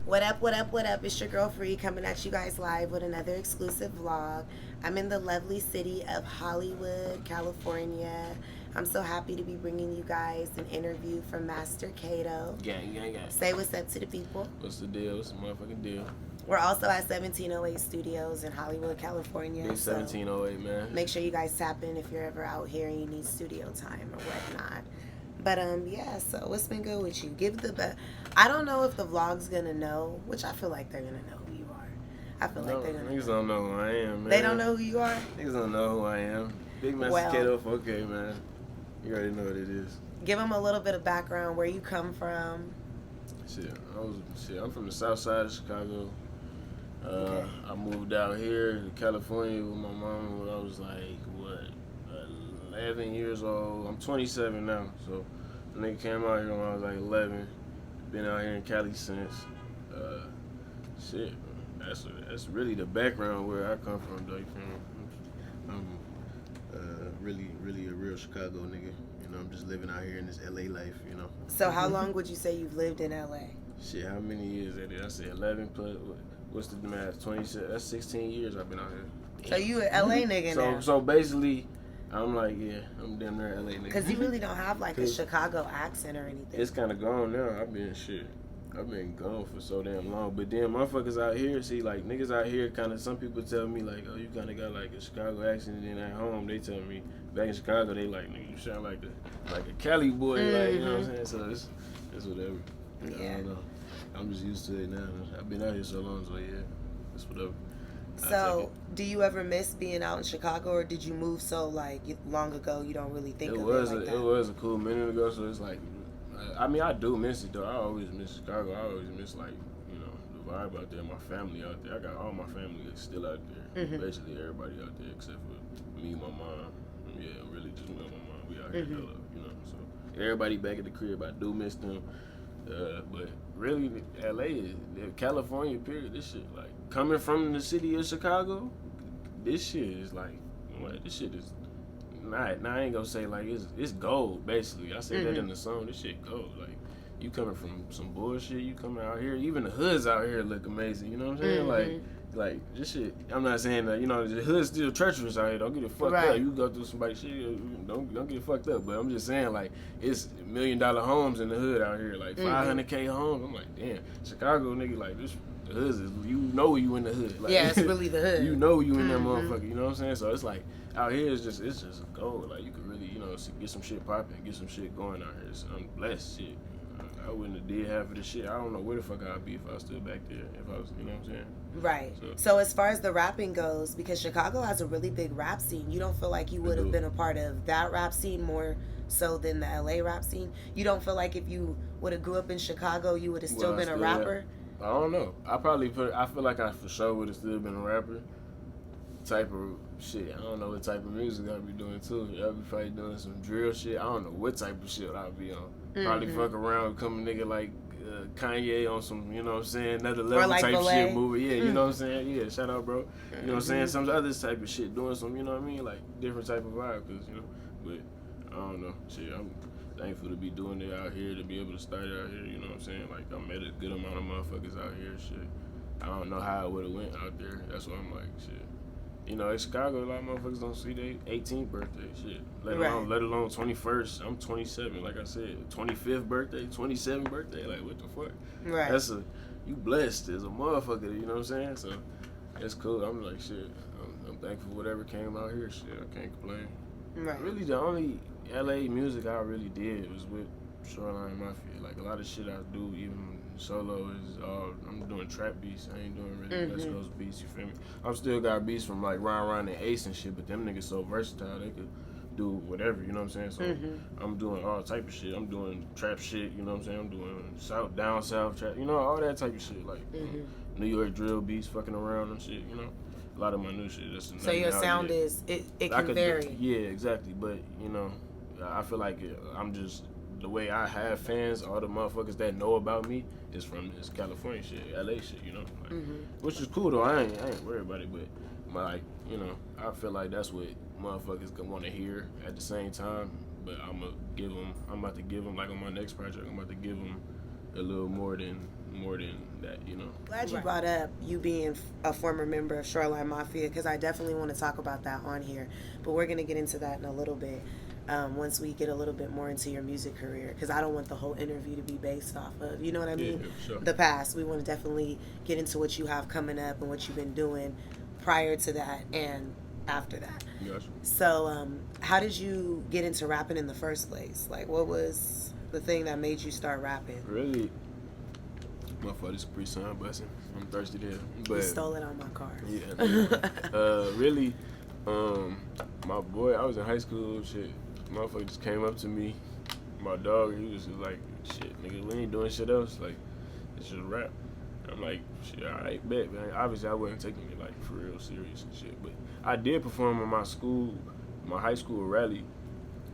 What up, what up, what up? It's your girl Free coming at you guys live with another exclusive vlog. I'm in the lovely city of Hollywood, California. I'm so happy to be bringing you guys an interview from Master Kato. Gang. Say what's up to the people. What's the deal? What's the motherfucking deal? We're also at 1708 Studios in Hollywood, California. Big 1708, man. Make sure you guys tap in if you're ever out here and you need studio time or whatnot. But yeah, so what's been good with you? I don't know if the vlog's gonna know, which I feel like they're gonna know who you are. I feel like they're gonna Niggas don't know who I am, man. They don't know who you are? Niggas don't know who I am. Big Master Kato, okay, man. You already know what it is. Give them a little bit of background, where you come from. I'm from the south side of Chicago. Okay. I moved out here to California with my mom when I was like, 11 years old. I'm 27 now, so the nigga came out here when I was like 11. Been out here in Cali since. That's really the background where I come from, though. You feel me? I'm really a real Chicago nigga. You know, I'm just living out here in this LA life, you know. So how long would you say you've lived in LA? Shit, how many years that is? I said 11 plus, what's the math? 27, that's 16 years I've been out here. So you an LA nigga now? So basically, I'm like, yeah, I'm damn near LA nigga. Because you really don't have like a Chicago accent or anything. It's kind of gone now. I've been gone for so damn long. But then motherfuckers out here, see, like, niggas out here kind of, some people tell me, like, oh, you kind of got, like, a Chicago accent. And then at home, they tell me, back in Chicago, they like, nigga, you sound like a Cali boy. Like, you know what I'm saying? So it's whatever. Yeah. I don't know. I'm just used to it now. I've been out here so long, so yeah, it's whatever. So, do you ever miss being out in Chicago, or did you move so like long ago you don't really think of it like that? It was a cool minute ago, so it's like, I mean, I do miss it though. I always miss Chicago. I always miss, like, you know, the vibe out there, my family out there. I got all my family still out there. Basically everybody out there except for me and my mom. Yeah, really just me and my mom. We out here, you know. So everybody back at the crib. I do miss them. But really, LA, California, period, this shit, like, coming from the city of Chicago, this shit is like, what, this shit is, I ain't gonna say, like, it's gold, basically. I said that in the song, this shit gold. Like, you coming from some bullshit, you coming out here, even the hoods out here look amazing, you know what I'm saying? Like, this shit, I'm not saying that, you know, the hood's still treacherous out here. Don't get it fucked up. You go through somebody's shit, don't get it fucked up. But I'm just saying, like, it's $1 million homes in the hood out here, like 500K homes. I'm like, damn, Chicago, nigga, like, this, the hood is, you know you in the hood. Like, yeah, it's really the hood. You know you in that motherfucker, you know what I'm saying? So it's like, out here, it's just a goal. Like, you could really, you know, get some shit popping, get some shit going out here. So I'm blessed, shit. I wouldn't have did half of the shit. I don't know where the fuck I'd be if I was still back there. If I was, you know what I'm saying? Right. So as far as the rapping goes, because Chicago has a really big rap scene, you don't feel like you would have been a part of that rap scene more so than the LA rap scene? You don't feel like if you would have grew up in Chicago, you would have still been a rapper? I don't know. I feel like I for sure would have still been a rapper. Type of shit. I don't know what type of music I'd be doing too. I'd be probably doing some drill shit. I don't know what type of shit I'd be on. Probably fuck around with come a nigga like Kanye on some, you know what I'm saying, another level like type shit movie. Yeah, you know what I'm saying? Yeah, shout out, bro. You know what I'm saying? Some other type of shit, doing some, you know what I mean? Like, different type of vibe, cause, you know, but I don't know. Shit, I'm thankful to be doing it out here, to be able to start out here, you know what I'm saying? Like, I met a good amount of motherfuckers out here, shit. I don't know how I would have went out there. That's why I'm like, shit. You know, in Chicago, a lot of motherfuckers don't see their 18th birthday, shit. Let alone 21st. I'm 27, like I said. 25th birthday, 27th birthday. Like, what the fuck? Right. You blessed as a motherfucker, you know what I'm saying? So, that's cool. I'm like, shit, I'm thankful for whatever came out here, shit. I can't complain. Right. Really, the only LA music I really did was with Shoreline Mafia. Like, a lot of shit I do, even solo, is I'm doing trap beats. I ain't doing really West Coast beats, you feel me? I'm still got beats from like Ron and Ace and shit, but them niggas so versatile, they could do whatever, you know what I'm saying? So I'm doing all type of shit. I'm doing trap shit, you know what I'm saying? I'm doing down south trap, you know, all that type of shit, like New York drill beats, fucking around and shit, you know? A lot of my new shit. So your sound is, it can vary. Yeah, exactly, but, you know, I feel like I'm just, the way I have fans, all the motherfuckers that know about me is from this California shit, LA shit, you know, like, which is cool though. I ain't worried about it, but like, you know, I feel like that's what motherfuckers can want to hear at the same time. But I'm about to give them, like on my next project, I'm about to give them a little more than more than that, you know. Glad you brought up you being a former member of Shoreline Mafia, because I definitely want to talk about that on here. But we're going to get into that in a little bit once we get a little bit more into your music career, because I don't want the whole interview to be based off of, you know what I mean? Yeah, sure. The past. We want to definitely get into what you have coming up and what you've been doing prior to that and after that. Yes. So how did you get into rapping in the first place? Like, what was the thing that made you start rapping? Really, my fault, is pretty sound busting. I'm thirsty there. But You stole it on my car. Yeah. Really, my boy, I was in high school, shit. Motherfucker just came up to me. My dog, he was just like, shit, nigga, we ain't doing shit else. Like, it's just rap. I'm like, shit, alright, bet, man. Obviously, I wasn't taking it, like, for real serious and shit. But I did perform in my high school rally.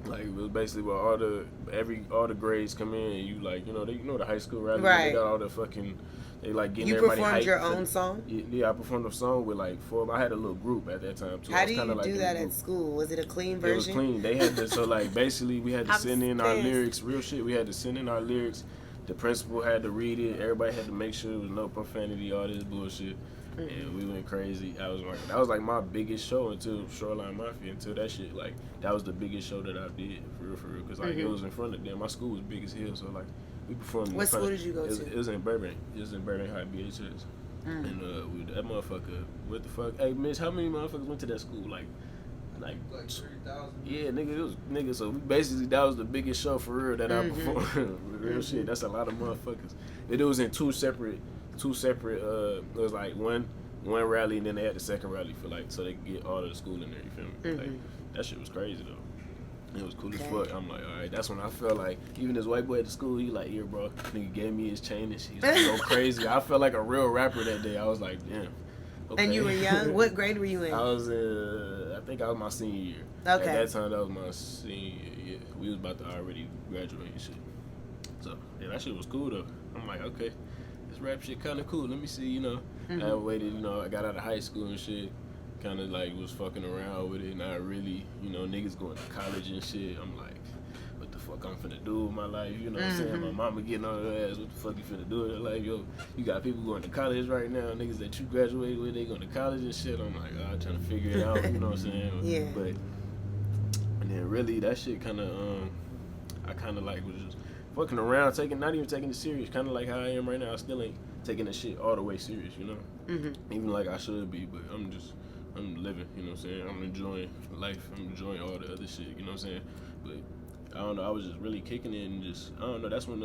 Like, it was basically where all the grades come in and you, like, you know the high school rally. Right. They got all the fucking, they, like, getting You everybody performed hyped. your own song? Yeah, I performed a song with, like, I had a little group at that time, too. How do you like do that at school? Was it a clean version? It was clean. They had to, so, like, basically, we had to send in our pissed. lyrics. Real shit, we had to send in our lyrics. The principal had to read it. Everybody had to make sure there was no profanity, all this bullshit. And we went crazy. That was like my biggest show until Shoreline Mafia. Until that shit, like, that was the biggest show that I did, for real. Because, like, it was in front of them. My school was big as hell, so, like, we performed. What school did you go to? It was in Burbank. It was in Burbank High, BHS. And that motherfucker, what the fuck? Hey, Mitch, how many motherfuckers went to that school? Like 3,000. Yeah, nigga, so basically that was the biggest show for real that I performed. Real shit, that's a lot of motherfuckers. It was in two separate, it was like one rally and then they had the second rally for like, so they could get all of the school in there, you feel me? Like, that shit was crazy though. It was cool as fuck. I'm like, alright, that's when I felt like, even this white boy at the school, he like, yeah, bro, nigga gave me his chain and shit. He's like, go crazy. I felt like a real rapper that day. I was like, damn. Okay. And you were young? What grade were you in? I was I think I was my senior year. Okay. At that time, that was my senior year. Yeah. We was about to already graduate and shit. So, yeah, that shit was cool, though. I'm like, okay, this rap shit kind of cool. Let me see, you know. I waited, you know, I got out of high school and shit. Kind of, like, was fucking around with it. Not really, you know, niggas going to college and shit. I'm like, what the fuck I'm finna do with my life? You know what I'm saying? My mama getting on her ass. What the fuck you finna do with her life? Yo, you got people going to college right now. Niggas that you graduated with, they going to college and shit. I'm like, I'm trying to figure it out. You know what I'm saying? Yeah. But, and then really, that shit kind of, I kind of like was just fucking around, not even taking it serious. Kind of like how I am right now. I still ain't taking the shit all the way serious, you know? Even like I should be, but I'm living, you know what I'm saying? I'm enjoying life. I'm enjoying all the other shit, you know what I'm saying? But I don't know, I was just really kicking it and just, I don't know, that's when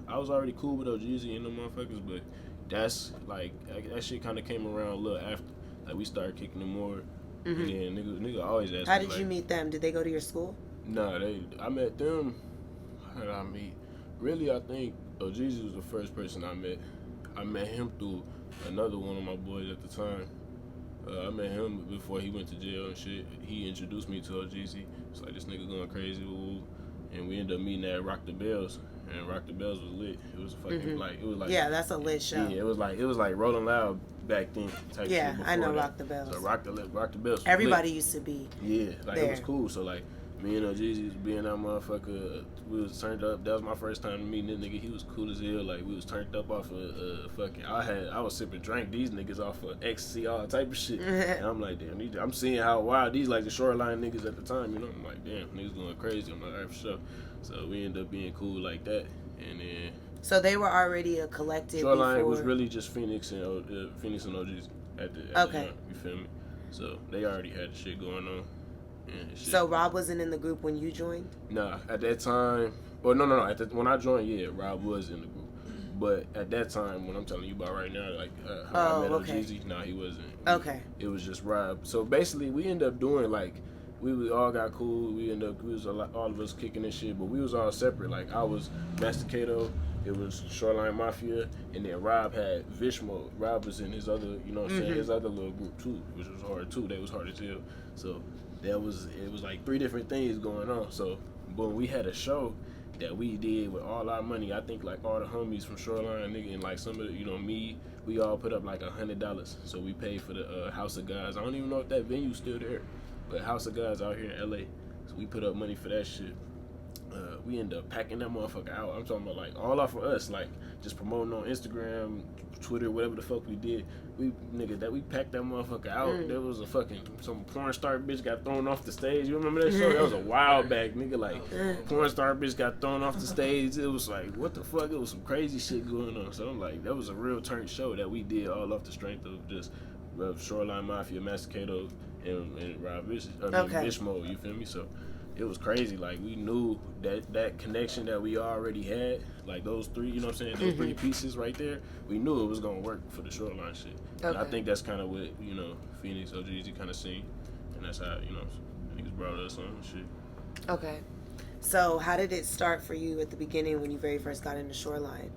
I was already cool with OGZ and them motherfuckers, but that's like, that shit kind of came around a little after. Like, we started kicking it more, and then nigga always asked me, How did you meet them? Did they go to your school? Nah, I met them, how did I meet? Really, I think OGZ was the first person I met. I met him through another one of my boys at the time. I met him before he went to jail and shit. He introduced me to OGZ. It's like, this nigga going crazy, woo. And we ended up meeting at Rock the Bells, and Rock the Bells was lit. It was fucking yeah, that's a lit show. Yeah, it was like Rolling Loud back then type shit. Yeah, I know that. Rock the Bells. So Rock the Bells. Was Everybody lit. used to be. Yeah, like there. It was cool. So like me and OGZ was being that motherfucker. We was turned up. That was my first time meeting this nigga. He was cool as hell. Like, we was turned up off of fucking. I was sipping drink these niggas off of ecstasy, all type of shit. And I'm like, damn. I'm seeing how wild these like the Shoreline niggas at the time. You know, I'm like, damn, niggas going crazy. I'm like, all right, for sure. So we ended up being cool like that, and then. So they were already a collective. Shoreline before. was really just Phoenix and OGs at the okay. joint, you feel me? So they already had the shit going on. And shit. So Rob wasn't in the group when you joined? Nah, at that time. Well, no. When I joined, yeah, Rob was in the group. But at that time, when I'm telling you about right now, like how I met OGZ, nah, he wasn't. Okay. It was just Rob. So basically, we ended up doing like. We all got cool. We was all of us kicking and shit, but we was all separate. Like, I was Master Kato, it was Shoreline Mafia, and then Rob had Vish Mode. Rob was in his other, you know what I'm saying, his other little group too, which was hard too. That was hard as hell. So it was like 3 different things going on. So when we had a show that we did with all our money, I think like all the homies from Shoreline, nigga, and like some of the, you know, me, we all put up like $100. So we paid for the House of Guys. I don't even know if that venue's still there. But House of Guys out here in LA, so we put up money for that shit. We ended up packing that motherfucker out. I'm talking about like all off of us. Like, just promoting on Instagram, Twitter, whatever the fuck we did. We packed that motherfucker out. There was some porn star bitch got thrown off the stage. You remember that show? That was a while back, nigga. Like porn star bitch got thrown off the stage. It was like, what the fuck? It was some crazy shit going on. So I'm like, that was a real turn show that we did all off the strength of just Shoreline Mafia, Master Kato, and Rob Bishmo. You feel me? So it was crazy. Like, we knew that connection that we already had, like those three, you know what I'm saying, those three pieces right there, we knew it was gonna work for the Shoreline shit. And I think that's kind of what, you know, Phoenix, OGZ kind of seen, and that's how, you know, niggas brought us on and shit. Okay. So how did it start for you at the beginning when you very first got into Shoreline?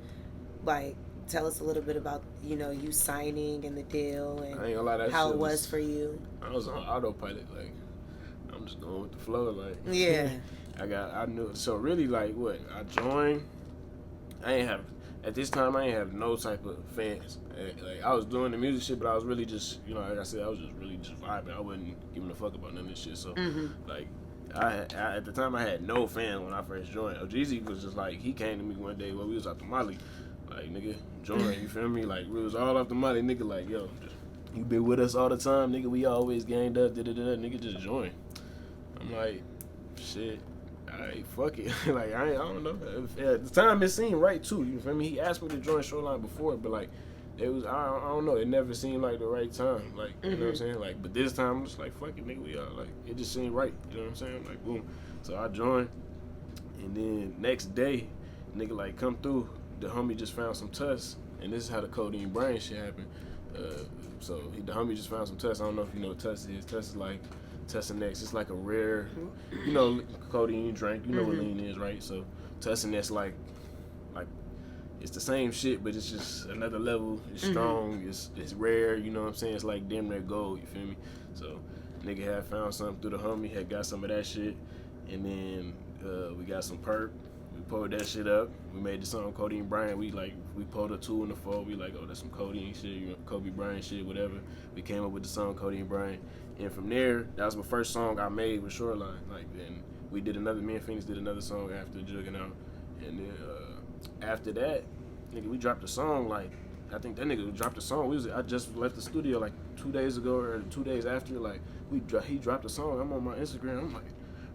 Like, tell us a little bit about, you know, you signing and the deal and I ain't gonna lie, that how shit it was for you. I was on autopilot, like, I'm just going with the flow, like. Yeah. I knew, so really, like, what, I joined, at this time, I ain't have no type of fans. Like, I was doing the music shit, but I was really just, you know, like I said, I was just really just vibing. I wasn't giving a fuck about none of this shit, so, like, I at the time, I had no fans when I first joined. OGZ was just like, he came to me one day while we was out the Molly, like, nigga, join, you feel me? Like, we was all off the Molly, nigga, like, yo, you been with us all the time, nigga, we always ganged up, nigga, just join. I'm like, shit, alright, fuck it. Like, I don't know. At the time, it seemed right, too, you feel me? He asked me to join Shoreline before, but, like, it was, I don't know, it never seemed like the right time, like, you know what I'm saying? Like, but this time, I'm just like, fuck it, nigga, we are, like, it just seemed right, you know what I'm saying? Like, boom. So I joined, and then next day, nigga, like, come through, the homie just found some tusks, and this is how the codeine brain shit happened. So the homie just found some tusks. I don't know if you know what tusks is. Tusks is like Tussinx. It's like a rare, you know, codeine drink. You know what lean is, right? So Tussinx, like it's the same shit, but it's just another level. It's strong. It's rare. You know what I'm saying? It's like damn near gold. You feel me? So nigga had found something through the homie. Had got some of that shit, and then we got some perp. We pulled that shit up. We made the song Codeine Bryant. We pulled a 2 and a 4. We like, oh, that's some codeine shit, you know, Kobe Bryant shit, whatever. We came up with the song Codeine Bryant. And from there, that was my first song I made with Shoreline. Like, then we did another, me and Phoenix did another song after Jugging Out. And then after that, nigga, we dropped a song, like, I think that nigga dropped a song. I just left the studio like 2 days ago or 2 days after, like, he dropped a song. I'm on my Instagram. I'm like,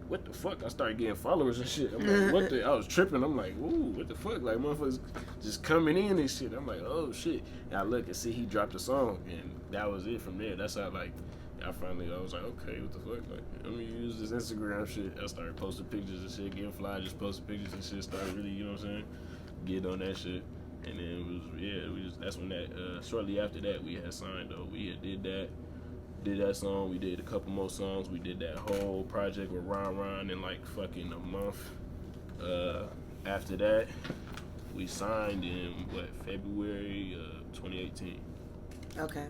what the fuck? I started getting followers and shit. I'm like, what the? I was tripping. I'm like, ooh, what the fuck? Like, motherfuckers just coming in and shit. I'm like, oh shit. And I look and see he dropped a song, and that was it from there. That's how, like, I was like, okay, what the fuck? Like, let me use this Instagram shit. I started posting pictures and shit, getting fly, just posting pictures and shit. Started really, you know what I'm saying? Get on that shit. And then that's when that, shortly after that, we had signed, though. We had did that song, we did a couple more songs, we did that whole project with Ron in like fucking a month. After that, we signed in February 2018. Okay.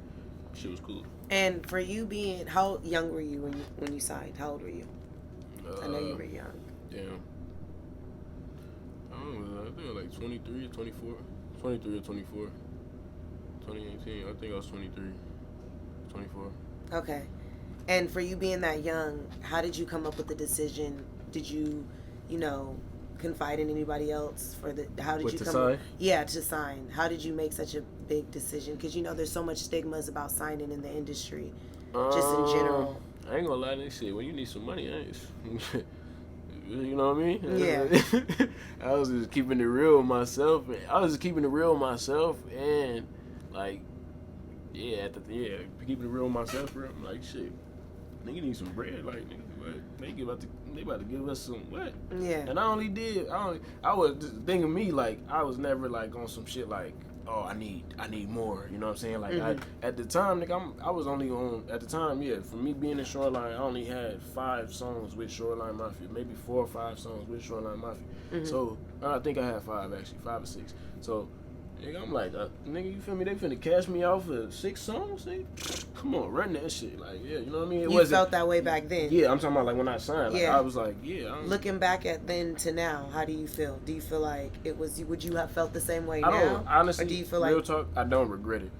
Shit was cool. And for you being, how young were you when you signed? How old were you? I know you were young. Damn. I don't know, I think I was like 23 or 24. 23 or 24. 2018, I think I was 23, 24. Okay. And for you being that young, how did you come up with the decision? Did you, confide in anybody else how did you come sign? Yeah, to sign. How did you make such a big decision? Because there's so much stigmas about signing in the industry, just in general. I ain't gonna lie to this shit. When you need some money, you know what I mean? Yeah. I was just keeping it real with myself. And like, keeping it real with myself, bro. I'm like, shit, nigga need some bread. Like, nigga, what? They about to give us some what? Yeah. And I was just thinking me, like, I was never like on some shit like, oh, I need more. You know what I'm saying? Like, at the time, nigga, I was only on, at the time, for me being in Shoreline, I only had 5 songs with Shoreline Mafia, maybe 4 or 5 songs with Shoreline Mafia. So I think I had 5 actually, 5 or 6. So nigga, I'm like, nigga, you feel me? They finna cash me out for 6 songs, nigga? Come on, run that shit. Like, yeah, you know what I mean? You felt that way back then? Yeah, I'm talking about like when I signed. Like, yeah. I was like, yeah. Looking back at then to now, how do you feel? Do you feel like would you have felt the same way I now? don't, honestly, or do you feel real like, talk, I don't regret it.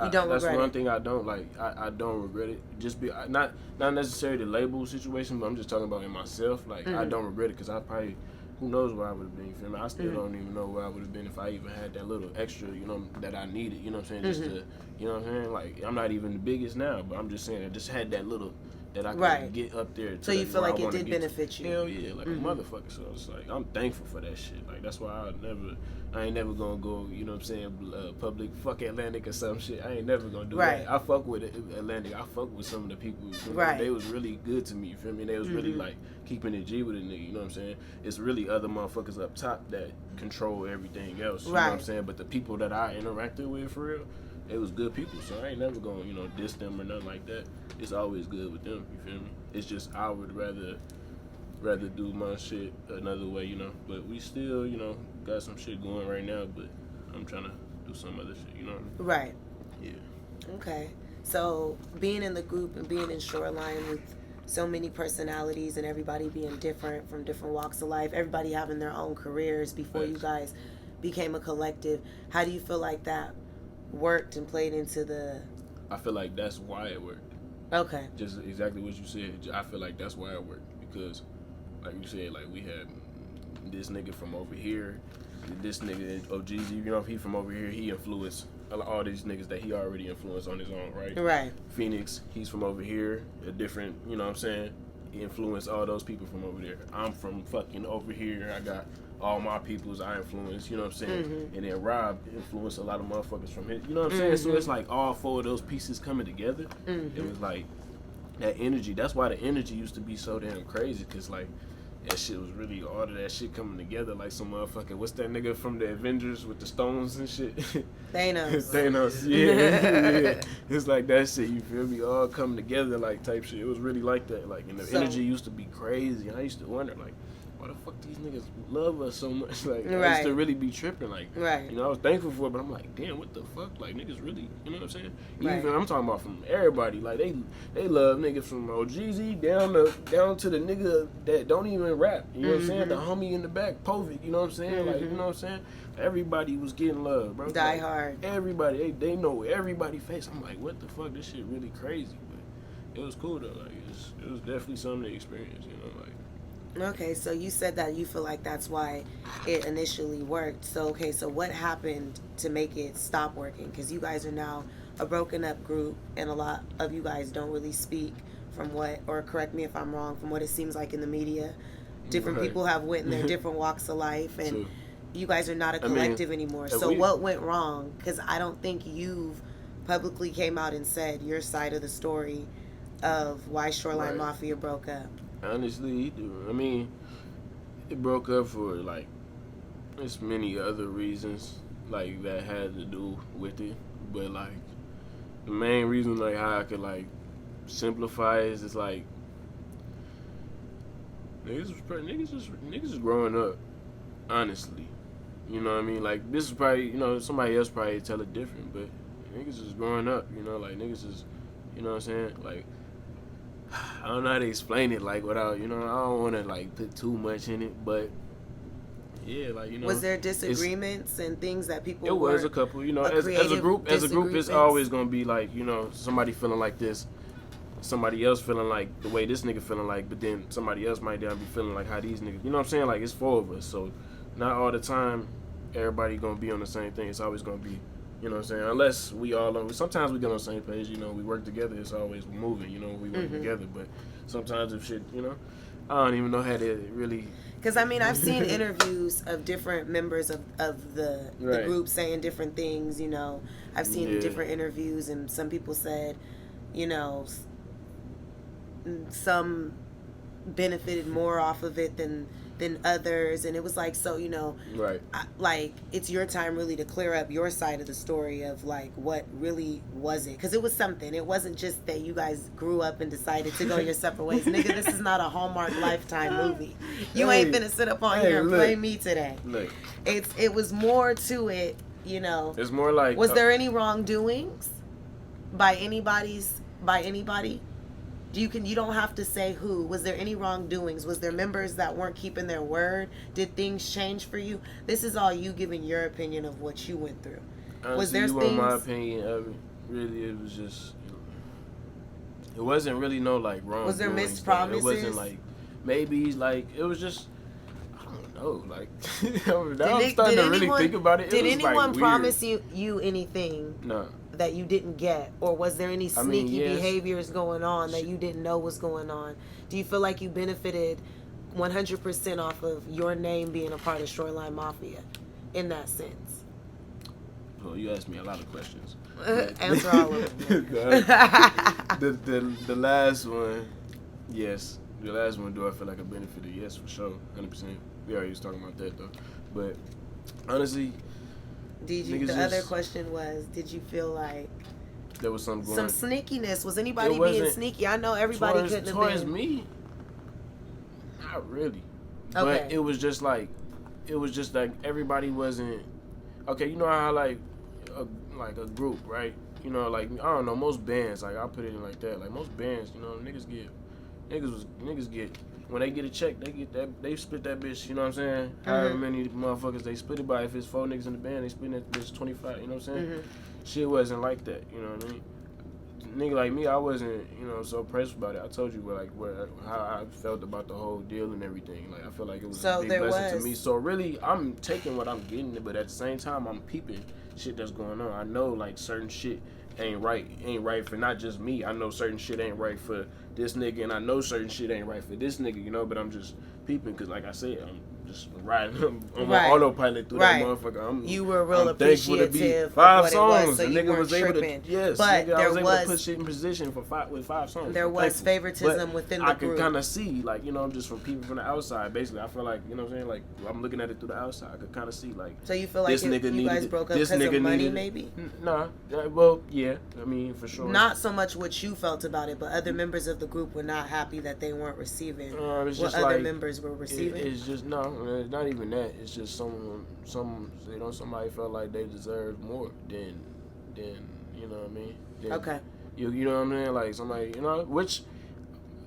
You don't regret it? That's one thing I don't like. I don't regret it. Just not necessarily the label situation, but I'm just talking about in myself. Like, I don't regret it because I probably who knows where I would have been, you feel me? I still don't even know where I would have been if I even had that little extra, you know, that I needed, you know what I'm saying? Just to, you know what I'm saying? Like, I'm not even the biggest now, but I'm just saying I just had that little, that I could get up there. To so you feel like it did benefit you? Hell yeah, like a motherfucker. So it's like, I'm thankful for that shit. Like, that's why I ain't never gonna go, you know what I'm saying, public, fuck Atlantic or some shit. I ain't never gonna do that. I fuck with Atlantic. I fuck with some of the people. You know, they was really good to me, you feel me? They was really like keeping it G with a nigga, you know what I'm saying? It's really other motherfuckers up top that control everything else, you know what I'm saying? But the people that I interacted with, for real, they was good people, so I ain't never gonna, you know, diss them or nothing like that. It's always good with them, you feel me? It's just I would rather do my shit another way, you know. But we still, you know, got some shit going right now, but I'm trying to do some other shit, you know what I mean? Yeah. Okay. So being in the group and being in Shoreline with so many personalities and everybody being different from different walks of life, everybody having their own careers before you guys became a collective, how do you feel like that worked and played into the... I feel like that's why it worked. Okay. Just exactly what you said. I feel like that's why it worked, because like you said, like we had this nigga from over here, this nigga OGZ, you know, he from over here, he influenced all these niggas that he already influenced on his own, right? Right. Phoenix, he's from over here, a different, you know what I'm saying? He influenced all those people from over there. I'm from fucking over here, I got all my peoples I influenced, you know what I'm saying? And then Rob influenced a lot of motherfuckers from his, you know what I'm saying? So it's like all four of those pieces coming together. It was like that energy. That's why the energy used to be so damn crazy, because like that shit was really all of that shit coming together like some motherfucking, what's that nigga from the Avengers with the stones and shit? Thanos, yeah. It's like that shit, you feel me? All coming together like type shit. It was really like that. Like, and the energy used to be crazy. And I used to wonder, like, why the fuck these niggas love us so much? Like, I used to really be tripping. Like, you know, I was thankful for it, but I'm like, damn, what the fuck? Like, niggas really, you know what I'm saying? Even I'm talking about from everybody. Like, they love niggas from OGZ down to the nigga that don't even rap. You know what I'm saying? The homie in the back, Povik. You know what I'm saying? Like, you know what I'm saying? Everybody was getting love, bro. Die hard. Everybody, they know everybody's face. I'm like, what the fuck? This shit really crazy. But it was cool though. Like, it was definitely something to experience. You know, like. Okay, so you said that you feel like that's why it initially worked. So, okay, so what happened to make it stop working? Because you guys are now a broken up group, and a lot of you guys don't really speak from what, or correct me if I'm wrong, from what it seems like in the media. Different people have went in their different walks of life, and you guys are not a collective anymore. So what went wrong? Because I don't think you've publicly came out and said your side of the story of why Shoreline Mafia broke up. Honestly, I mean, it broke up for, like, there's many other reasons, like, that had to do with it. But, like, the main reason, like, how I could, like, simplify it is like, niggas is growing up, honestly. You know what I mean? Like, this is probably, you know, somebody else probably tell it different, but niggas is growing up, you know? Like, niggas is, you know what I'm saying? Like, I don't know how to explain it, like, without, you know, I don't want to, like, put too much in it, but, yeah, like, you know. Was there disagreements and things that people It was a couple, you know, as a group, it's always going to be, like, you know, somebody feeling like this, somebody else feeling like the way this nigga feeling like, but then somebody else might down be feeling like how these niggas, you know what I'm saying? Like, it's four of us, so not all the time everybody going to be on the same thing. It's always going to be, you know what I'm saying? Unless we all, sometimes we get on the same page, you know, we work together, it's always moving, you know, we work together, but sometimes if shit, you know, I don't even know how to really... Because, I mean, I've seen interviews of different members of the group saying different things, you know. I've seen different interviews, and some people said, you know, some benefited more off of it than others, and it was like, so, you know, like, it's your time really to clear up your side of the story of, like, what really was it, because it was something. It wasn't just that you guys grew up and decided to go your separate ways. Nigga, this is not a Hallmark Lifetime movie. You ain't finna sit up on here and play me today. It was more to it, you know. It's more like, was there any wrongdoings by anybody? You don't have to say who. Was there any wrongdoings? Was there members that weren't keeping their word? Did things change for you? This is all you giving your opinion of what you went through. Honestly, was there you things? Want my opinion of it? Really, it was just. It wasn't really no like wrong. Was there missed promises? It wasn't like maybe like it was just. I don't know. Like, now I'm starting to really think about it. Did was anyone like promise you anything No. that you didn't get? Or was there any sneaky yes. behaviors going on that you didn't know was going on? Do you feel like you benefited 100% off of your name being a part of Shoreline Mafia in that sense? Well, you asked me a lot of questions. Answer all of them. the last one, yes. The last one, do I feel like I benefited? Yes, for sure, 100%. We already was talking about that though. But honestly, the other question was, did you feel like there was some sneakiness? Was anybody being sneaky? I know everybody couldn't have been. Towards me, not really. Okay. But it was just like everybody wasn't. Okay, you know how like a group, right? You know, like, I don't know, most bands, like, I'll put it in like that. Like, most bands, you know, niggas get, when they get a check, they split that bitch, you know what I'm saying? Mm-hmm. However many motherfuckers they split it by. If it's 4 niggas in the band, they split that bitch 25, you know what I'm saying? Mm-hmm. Shit wasn't like that, you know what I mean? Nigga like me, I wasn't, you know, so pressed about it. I told you how I felt about the whole deal and everything. Like, I feel like it was a big blessing to me. So really, I'm taking what I'm getting, but at the same time, I'm peeping shit that's going on. I know, like, certain shit ain't right for not just me. I know certain shit ain't right for this nigga, and I know certain shit ain't right for this nigga, you know, but I'm just peeping because, like I said, I'm just riding on my autopilot through that motherfucker. You were real appreciative of 5 what songs. it was, so the you nigga weren't was able tripping. to, yes, but nigga, I was able to put shit in position with 5 songs. There was favoritism within the group. I could kind of see, like, you know, just from people from the outside, basically. I feel like, you know what I'm saying, like, I'm looking at it through the outside. I could kind of see, like, so you feel like you guys broke up because of money, maybe? Nah, well, yeah, I mean, for sure. Not so much what you felt about it, but other members of the group were not happy that they weren't receiving what other members were receiving. It's just it's not even that. It's just somebody felt like they deserved more than you know what I mean. Okay. You know what I mean? Like somebody, you know, which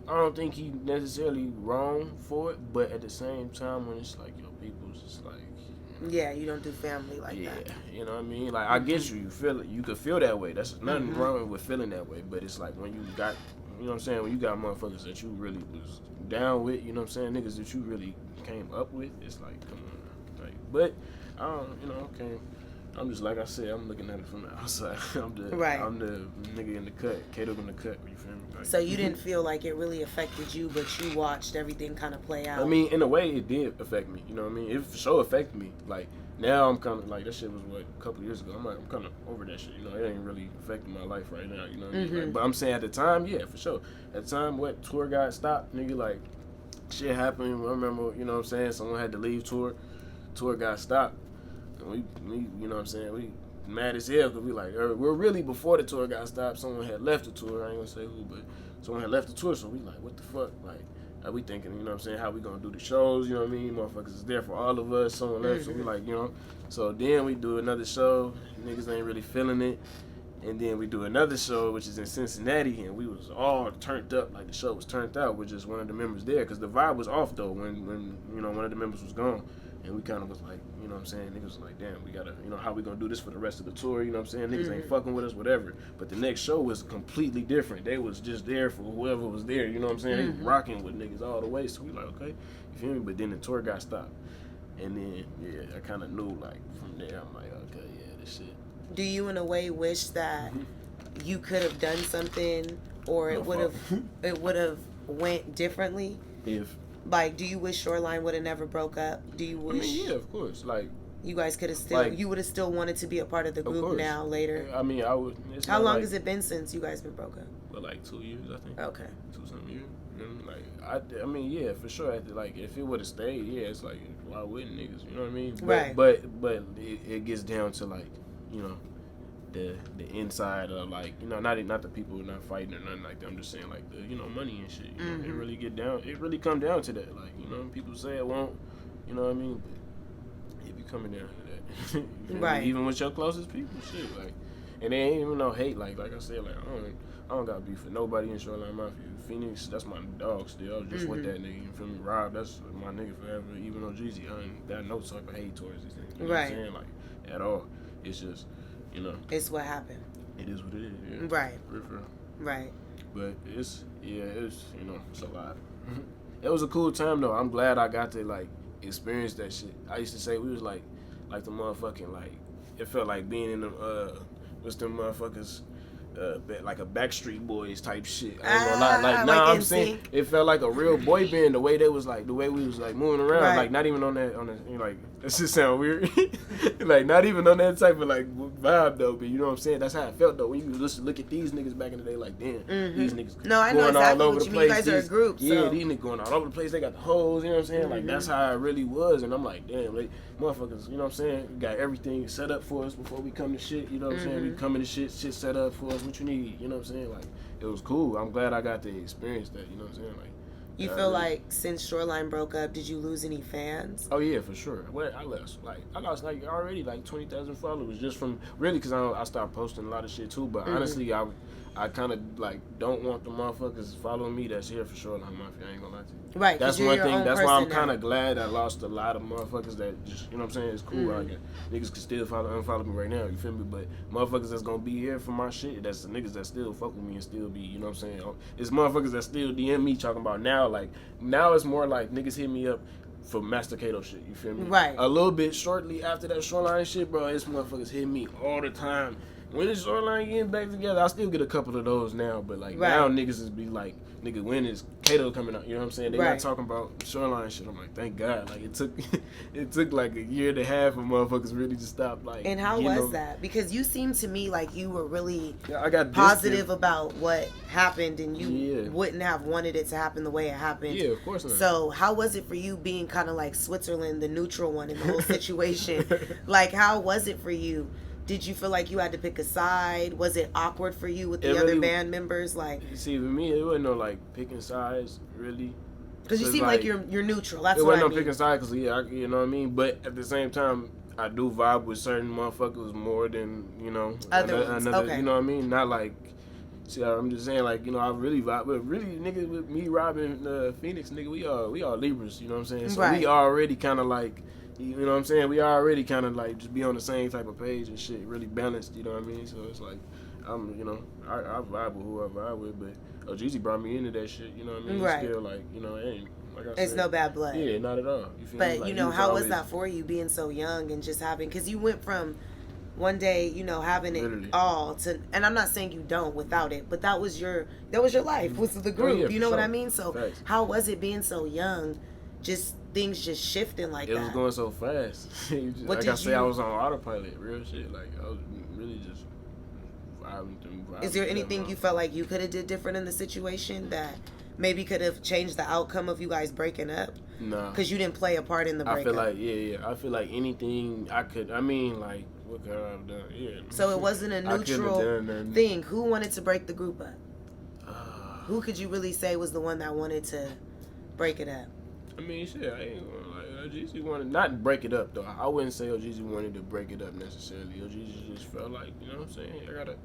I don't think he necessarily wrong for it, but at the same time, when it's like your people's, it's like. Yeah, you don't do family like that. Yeah, you know what I mean? Like, I get you. You feel it. You could feel that way. That's nothing wrong with feeling that way. But it's like when you got, you know what I'm saying? When you got motherfuckers that you really was down with, you know what I'm saying? Niggas that you really came up with, it's like, come on. Like, but, I don't, you know, okay. I'm just, like I said, I'm looking at it from the outside. I'm the nigga in the cut, Kato in the cut, you feel me? Like, so you didn't feel like it really affected you, but you watched everything kind of play out? I mean, in a way, it did affect me, you know what I mean? It for sure affected me. Like, now I'm kind of, like, that shit was, a couple years ago. I'm kind of over that shit, you know? It ain't really affecting my life right now, you know what I mean? Like, but I'm saying at the time, yeah, for sure. At the time, tour guide stopped, nigga, like, shit happened. I remember, you know what I'm saying? Someone had to leave tour guide stopped. And we you know what I'm saying? We mad as hell because we like, we're really before the tour got stopped. Someone had left the tour. I ain't gonna say who, but someone had left the tour. So we like, what the fuck? Like, are we thinking, you know what I'm saying? How we gonna do the shows? You know what I mean? Motherfuckers is there for all of us. Someone left, so we like, you know. So then we do another show. Niggas ain't really feeling it. And then we do another show, which is in Cincinnati, and we was all turned up, like the show was turned out with just one of the members there, because the vibe was off though when you know one of the members was gone. And we kind of was like, you know what I'm saying? Niggas was like, damn, we gotta, you know, how we gonna do this for the rest of the tour? You know what I'm saying? Niggas ain't fucking with us, whatever. But the next show was completely different. They was just there for whoever was there, you know what I'm saying? They was rocking with niggas all the way. So we like, okay, you feel me? But then the tour got stopped. And then, yeah, I kind of knew, like, from there, I'm like, okay, yeah, this shit. Do you, in a way, wish that you could have done something, or it would have went differently? If. Like, do you wish Shoreline would have never broke up? Do you wish? I mean, yeah, of course. Like, you guys could have still, like, you would have still wanted to be a part of the group now, later. I mean, I would. How long has it been since you guys been broke up? Well, like 2 years, I think. Okay. 2-something years. Like, I mean, yeah, for sure. Like, if it would have stayed, yeah, it's like, why wouldn't niggas? You know what I mean? Right. But it gets down to, like, you know, the inside of, like, you know, not the people not fighting or nothing like that. I'm just saying, like, the, you know, money and shit. You know, it really come down to that. Like, you know, people say it won't, you know what I mean? But it be coming down to that. Right. Even with your closest people, shit. Like, and there ain't even no hate. Like I said, like, I don't got beef with nobody in Shoreline Mafia. Phoenix, that's my dog still. I was just with that nigga. You feel me? Rob, that's my nigga forever. Even though Jeezy, I ain't got no type of hate towards these things. You know what I'm saying? Like, at all. It's just, you know. It's what happened. It is what it is. Yeah. Right. For real. Right. But it's, you know, it's a lot. It was a cool time, though. I'm glad I got to, like, experienced that shit. I used to say we was like the motherfucking like it felt like being in the what's them motherfuckers. Like a Backstreet Boys type shit. I ain't gonna lie. Like, nah, I'm saying it felt like a real boy band. The way they was like, the way we was like moving around, right. Like not even on the, you know, like that shit sound weird. Like not even on that type of like vibe though. But you know what I'm saying? That's how it felt though. When you just look at these niggas back in the day, like damn, these niggas. No, I know exactly all over what the you place. mean. You guys are a group. Yeah, so. these niggas going all over the place. They got the hoes. You know what I'm saying? Like that's how it really was. And I'm like, damn, like motherfuckers. You know what I'm saying? Got everything set up for us before we come to shit. You know what I'm saying? We coming to shit set up for us. What you need? You know what I'm saying? Like it was cool. I'm glad I got to experience that. You know what I'm saying? Like you feel like since Shoreline broke up, did you lose any fans? Oh yeah, for sure. Well, I lost like already like 20,000 followers just from really because I started posting a lot of shit too. But honestly, I kind of like don't want the motherfuckers following me that's here for Shoreline Mafia. I ain't gonna lie to you. Right. That's one thing. That's why I'm kind of of glad I lost a lot of motherfuckers that just, you know what I'm saying? It's cool. Niggas can still unfollow me right now. You feel me? But motherfuckers that's gonna be here for my shit, that's the niggas that still fuck with me and still be, you know what I'm saying? It's motherfuckers that still DM me talking about now. Like now it's more like niggas hit me up for Master Kato shit. You feel me? Right. A little bit shortly after that Shoreline shit, bro. It's motherfuckers hit me all the time. When is Shoreline getting back together? I still get a couple of those now, but like now niggas is be like, nigga, when is Kato coming out? You know what I'm saying? They not talking about Shoreline shit. I'm like, thank God. Like it took like a year and a half of motherfuckers really to stop. Like, and how was that? Because you seemed to me like you were really I got positive about what happened, and you wouldn't have wanted it to happen the way it happened. Yeah, of course not. So how was it for you being kind of like Switzerland, the neutral one in the whole situation? Like, how was it for you? Did you feel like you had to pick a side? Was it awkward for you with the other band members? Like, you see, with me, it wasn't no like picking sides really. Because you seem like you're neutral. That's what I mean. It wasn't no picking sides because you know what I mean. But at the same time, I do vibe with certain motherfuckers more than other ones. Okay. You know what I mean? Not like. See, I'm just saying, like, I really vibe, but really, nigga, with me, Robin, Phoenix, nigga, we all Libras. You know what I'm saying? So we already kind of like. You know what I'm saying? We already kind of like just be on the same type of page and shit, really balanced. You know what I mean? So it's like I vibe with who I vibe with, but Jeezy brought me into that shit. You know what I mean? Right. It's still like it ain't like I said. It's no bad blood. Yeah, not at all. You feel but me? Like, how was that for you being so young and just having? Because you went from one day, having it all to, and I'm not saying you don't without it, but that was your life, was the group. Yeah, you know what I mean? So Thanks. How was it being so young? Just things just shifting like that. It was going so fast. Like I say, I was on autopilot, real shit. Like I was really just vibing. Is there anything you felt like you could have did different in the situation that maybe could have changed the outcome of you guys breaking up? No. Because you didn't play a part in the breakup. I feel like, I feel like anything I could, like, what could I have done? Yeah. So it wasn't a neutral thing. Who wanted to break the group up? Who could you really say was the one that wanted to break it up? I mean, shit, I ain't gonna like, Jeezy wanted, not break it up, though. I wouldn't say Jeezy wanted to break it up necessarily. Jeezy just felt like, you know what I'm saying? I gotta,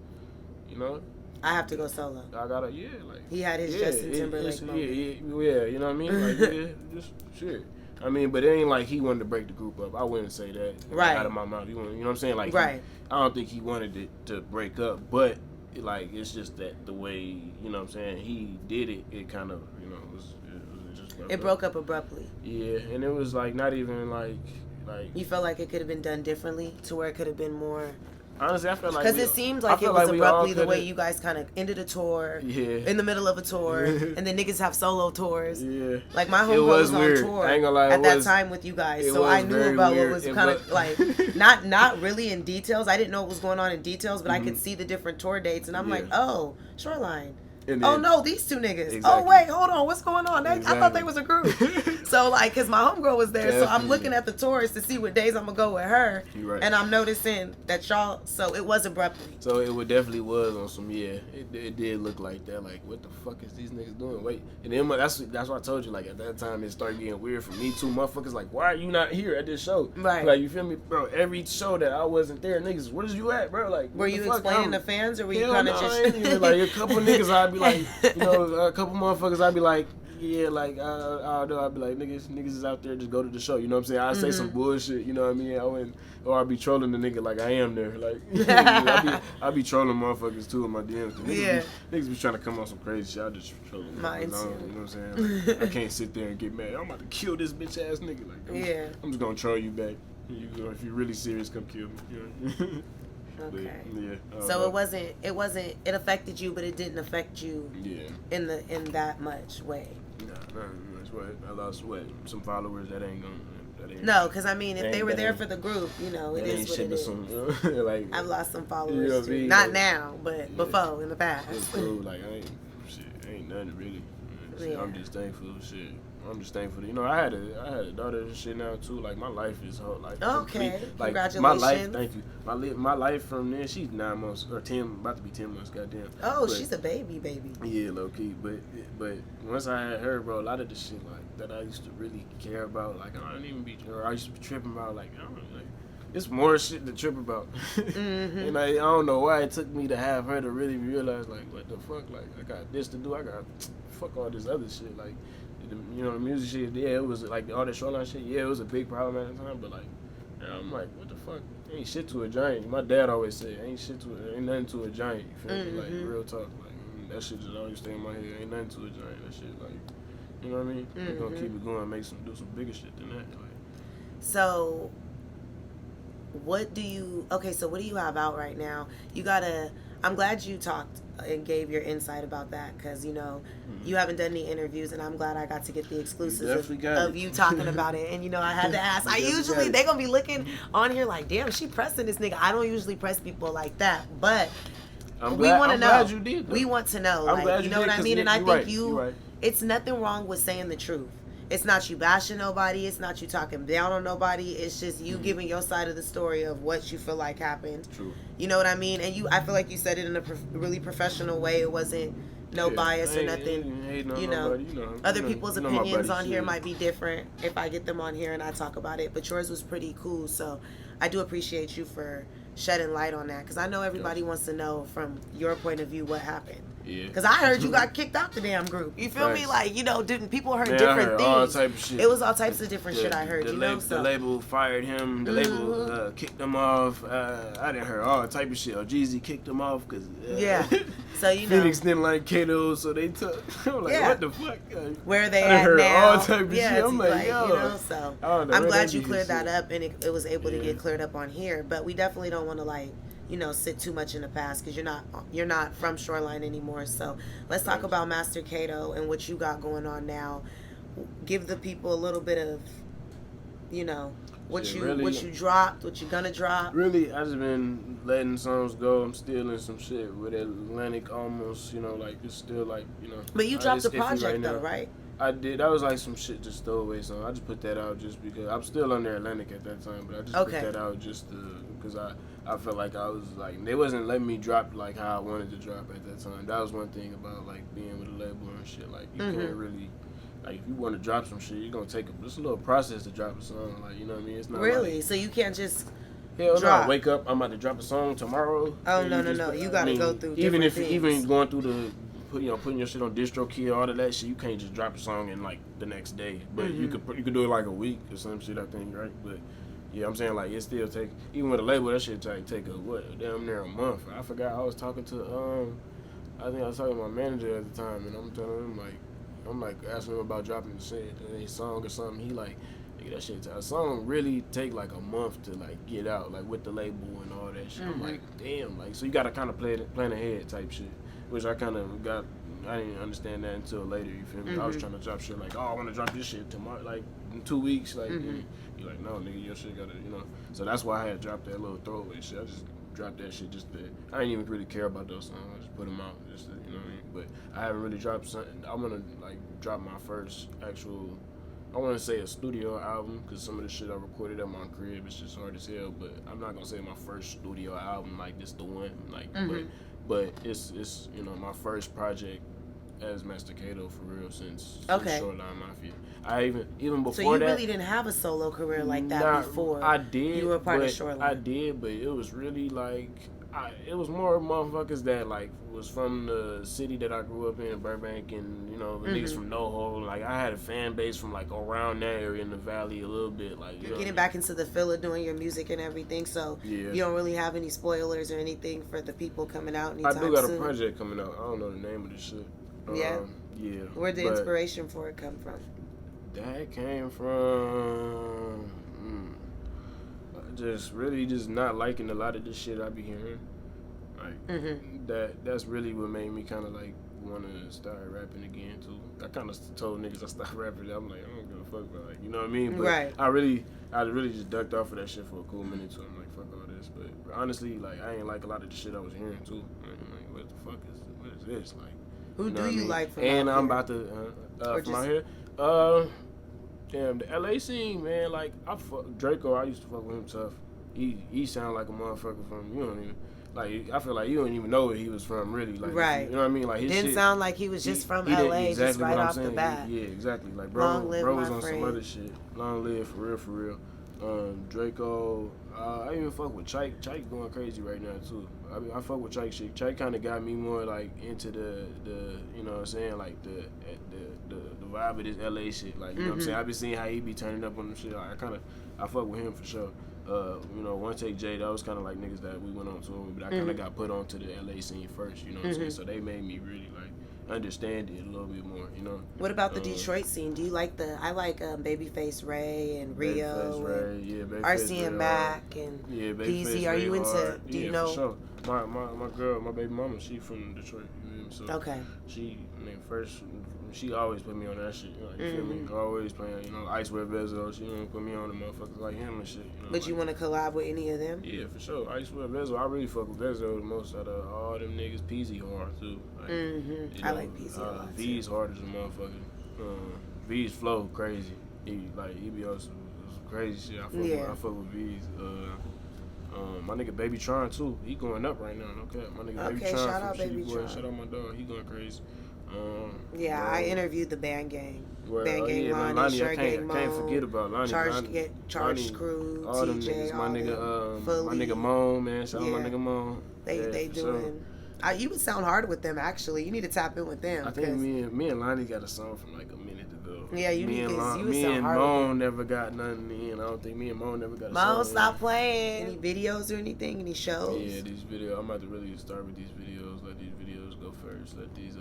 I have to go solo. I gotta, like. He had his Justin Timberlake moment. Yeah, you know what I mean? Like, just shit. I mean, but it ain't like he wanted to break the group up. I wouldn't say that out of my mouth. You know what I'm saying? Like, I don't think he wanted it to break up, but, like, it's just that the way, you know what I'm saying, he did it, it kind of, was just... It broke up abruptly. Yeah, and it was, like, not even, like... You felt like it could have been done differently to where it could have been more... Honestly, I felt like... Because it seemed like it was abruptly the way you guys kind of ended a tour, in the middle of a tour, and then niggas have solo tours. Yeah. Like, my homegirl was on tour I ain't gonna lie, at that time with you guys, so I knew about what was kind of, like, not really in details. I didn't know what was going on in details, but I could see the different tour dates, and I'm like, oh, Shoreline. Then, oh no, these two niggas. Exactly. Oh wait, hold on, what's going on? I thought they was a group. So like, cause my homegirl was there, so I'm looking at the tours to see what days I'm gonna go with her, and I'm noticing that y'all. So it was abruptly. So it definitely was on some It did look like that. Like, what the fuck is these niggas doing? Wait, and then that's why I told you. Like at that time, it started getting weird for me too. Motherfuckers like, why are you not here at this show? Right. Like, you feel me, bro? Every show that I wasn't there, niggas, where's you at, bro? Like, were you explaining to fans, or were you kind of just like a couple niggas? I'd be like, a couple motherfuckers, I'd be like, yeah, like I don't know. I'd be like, niggas is out there, just go to the show. You know what I'm saying? I say some bullshit. You know what I mean? Or I'd be trolling the nigga like I am there. Like I be trolling motherfuckers too in my DMs. Niggas be trying to come on some crazy shit. I just troll them. Mine too. You know what I'm saying? Like, I can't sit there and get mad. I'm about to kill this bitch ass nigga. Like I'm just gonna troll you back. If you're really serious, come kill me. You know? Okay. But, yeah. So it wasn't. It affected you, but it didn't affect you. Yeah. In that much way. Nah, that's what I lost. Some followers that ain't gonna. No, because I mean, if they were there for the group, you know, it is what it is. Like, I've lost some followers you know too. I mean? Not now, but before in the past. It's cool. Like ain't nothing really. I'm just thankful. Shit. I'm just thankful. You know, I had a daughter and shit now too. Like my life is whole like okay. Complete. Like congratulations. my life, thank you. My life from there, she's 9 months or 10, about to be 10 months. Goddamn. Oh, but, she's a baby. Yeah, low key. But once I had her, bro, a lot of the shit like that I used to really care about, like I used to be tripping about, like I don't know, like it's more shit to trip about. And I don't know why it took me to have her to really realize, like, what the fuck, like I got this to do. I got fuck all this other shit, like. You know, the music shit, yeah, it was like all that Shoreline shit, yeah, it was a big problem at the time, but like, I'm like, what the fuck? Ain't shit to a giant. My dad always said, ain't nothing to a giant. You feel me? Like, real talk. Like, that shit just always stay in my head. Ain't nothing to a giant. That shit, like, you know what I mean? We're gonna keep it going, do some bigger shit than that. Like. So, what do you have out right now? I'm glad you talked and gave your insight about that, because you know you haven't done any interviews, and I'm glad I got to get the exclusives of you talking about it. And you know, I had to ask. They gonna be looking on here like, damn, she pressing this nigga. I don't usually press people like that, but we want to know. Glad you did, we want to know, like, you know what I mean? And I think right. It's nothing wrong with saying the truth. It's not you bashing nobody. It's not you talking down on nobody. It's just you giving your side of the story of what you feel like happened. True. You know what I mean? And I feel like you said it in a really professional way. It wasn't bias or nothing. You know, other people's opinions on here might be different if I get them on here and I talk about it. But yours was pretty cool. So I do appreciate you for shedding light on that, because I know everybody wants to know from your point of view what happened. Yeah. Because I heard you got kicked out the damn group. You feel me? Like, you know, people heard different I heard things. all type of shit. It was all types of different shit I heard. The label fired him. The label kicked him off. I didn't hear all type of shit. Jeezy kicked him off because So you know, Phoenix didn't like Kato, so they took. I'm like, what the fuck? Where are they I at heard now? all type of shit. I'm like, yo. You know, so I'm glad you cleared that up, and it was able to get cleared up on here. But we definitely don't want to, like, you know, sit too much in the past, because you're not from Shoreline anymore. So let's talk about Master Kato and what you got going on now. Give the people a little bit of, you know, what you dropped, what you gonna drop. Really, I just been letting songs go. I'm still in some shit with Atlantic almost, you know, like it's still like, you know. But you dropped a project though, right? I did. That was like some shit, just throwaway song. I just put that out just because I'm still under Atlantic at that time, but I just put that out just because I felt like I was like, they wasn't letting me drop like how I wanted to drop at that time. That was one thing about like being with a label and shit. Like you can't really, like if you want to drop some shit, you're gonna take it's a little process to drop a song. Like, you know what I mean? It's not really. Like, so you can't just drop. No, wake up, I'm about to drop a song tomorrow. Oh no! You gotta go through different things. Even going through the putting your shit on DistroKid, all of that shit, you can't just drop a song in like the next day. But you could do it like a week or some shit, I think, right? But yeah, I'm saying like it still take, even with a label, that shit take damn near a month. I forgot, I was talking to I think I was talking to my manager at the time, and I'm telling him I'm asking him about dropping a song or something. He like, that shit, a song really take like a month to like get out, like with the label and all that shit. I'm like, damn, like, so you gotta kind of plan ahead type shit, which I kind of got. I didn't understand that until later. You feel me? I was trying to drop shit like, I want to drop this shit tomorrow, like in 2 weeks. Like, you're like, no, nigga, your shit gotta, you know. So that's why I had dropped that little throwaway shit. I just dropped that shit just to. I didn't even really care about those songs. I just put them out, just to, you know what I mean. But I haven't really dropped something. I'm gonna like drop my first actual. I want to say a studio album, because some of the shit I recorded at my crib, it's just hard as hell. But I'm not gonna say my first studio album like this the one, like, but it's you know, my first project as Master Kato for real since Shoreline Mafia. I even before that. So you really didn't have a solo career like that before? I did. You were a part of Shoreline. I did, but it was really like it was more motherfuckers that like was from the city that I grew up in, Burbank, and you know the niggas from NoHo. Like I had a fan base from like around that area in the valley a little bit. Like you're getting back into the feel of doing your music and everything, so you don't really have any spoilers or anything for the people coming out anytime soon. I do got a project coming out. I don't know the name of this shit. Yeah. Where'd the inspiration for it come from? That came from just really just not liking a lot of this shit I be hearing. Like that's really what made me kind of like want to start rapping again too. I kind of told niggas I stopped rapping. I'm like, I don't give a fuck about, like, you know what I mean? But I really just ducked off of that shit for a cool minute too. I'm like, fuck all this. But honestly, like I ain't like a lot of the shit I was hearing too. Like, what the fuck is this? Like, who do you like from and out I'm here? about to from out here. Damn, the LA scene, man. Like Draco, I used to fuck with him tough. He sound like a motherfucker from, you don't even, like, I feel like you don't even know where he was from really. Like, you know what I mean? Like his didn't shit sound like he was just from LA, exactly just right off the bat. Yeah, exactly. Like Long live bro my was on friend. some other shit. Long live for real. Draco, I even fuck with Chike. Chike going crazy right now too. I fuck with Chike shit. Chike kind of got me more like into the you know what I'm saying, like the vibe of this LA shit. Like, you know what I'm saying. I been seeing how he be turning up on the shit. Like, I fuck with him for sure. You know, One Take J, that was kind of like niggas that we went on tour with, but I kind of got put onto the LA scene first. You know what I'm saying. So they made me really like understand it a little bit more, you know. What about the Detroit scene? Do you like I like Babyface Ray and Rio, Babyface RC and Mac and PZ. Are you into? Do you know? For sure. My girl, my baby mama, she from Detroit. You know, so okay. She always put me on that shit. Like, you feel me? Always playing, you know, Icewear Bezo. She put me on the motherfuckers like him and shit. You know, but you want to collab with any of them? Yeah, for sure. Icewear Bezo. I really fuck with Bezo the most out of all them niggas. PZ hard too. Like, you know, I like PZ a lot. V's hard as a motherfucker. V's flow crazy. He be on some crazy shit. I fuck with V's. My nigga Baby Tron too. He going up right now. No cap. My nigga Baby Tron shout out from Baby Boy. Tron. Shout out my dog. He going crazy. I interviewed the Band Gang. Band Gang, Lonnie, I can't forget about Lonnie. Charge Crew, all them TJ, niggas. My nigga Moan, man. Shout out my nigga Moan. They doing. You would sound hard with them actually. You need to tap in with them. I think me and Lonnie got a song from like a minute ago. Yeah, me and Moan never got nothing in. I don't think me and Moan never got a song. Moan, stop playing. Any videos or anything? Any shows? Yeah, these videos. I'm about to really start with these videos. Let these videos go first. Let these